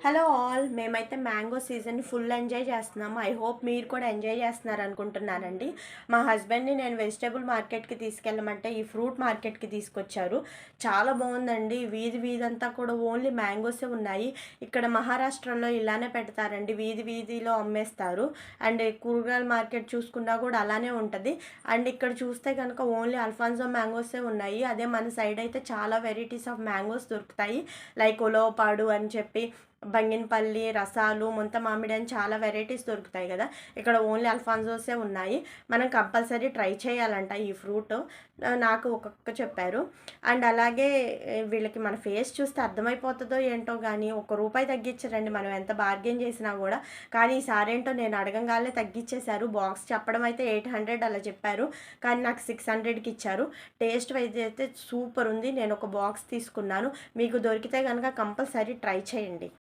Hello all, మేమైతే mango season full enjoy చేస్తున్నాము. I hope మీరు కూడా ఎంజాయ్ చేస్తున్నారు అనుకుంటున్నానండి. మా హస్బెండ్ని నేను వెజిటేబుల్ మార్కెట్కి తీసుకెళ్ళమంటే ఈ ఫ్రూట్ మార్కెట్కి తీసుకొచ్చారు. చాలా బాగుందండి. వీధి వీధంతా కూడా ఓన్లీ మ్యాంగోసే ఉన్నాయి. ఇక్కడ మహారాష్ట్రలో ఇలానే పెడతారండి, వీధి వీధిలో అమ్మేస్తారు. అండ్ కూరగాయల మార్కెట్ చూసుకున్నా కూడా అలానే ఉంటుంది. అండ్ ఇక్కడ చూస్తే కనుక ఓన్లీ అల్ఫాన్సో మ్యాంగోసే ఉన్నాయి. అదే మన సైడ్ అయితే చాలా వెరైటీస్ ఆఫ్ మ్యాంగోస్ దొరుకుతాయి. లైక్ ఉలవపాడు అని చెప్పి, బంగినపల్లి, రసాలు, ముంత మామిడి అని చాలా వెరైటీస్ దొరుకుతాయి కదా. ఇక్కడ ఓన్లీ అల్ఫాన్సోసే ఉన్నాయి. మనం కంపల్సరీ ట్రై చేయాలంట ఈ ఫ్రూట్. నాకు ఒక్కొక్క చెప్పారు. అండ్ అలాగే వీళ్ళకి మన ఫేస్ చూస్తే అర్థమైపోతుందో ఏంటో కానీ ₹1 తగ్గించారండి మనం ఎంత బార్గెన్ చేసినా కూడా. కానీ ఈసారి ఏంటో నేను అడగంగానే తగ్గించేశారు. బాక్స్ చెప్పడం అయితే 800 అలా చెప్పారు, కానీ నాకు 600కి ఇచ్చారు. టేస్ట్ వైజ్ అయితే సూపర్ ఉంది. నేను ఒక బాక్స్ తీసుకున్నాను. మీకు దొరికితే కనుక కంపల్సరీ ట్రై చేయండి.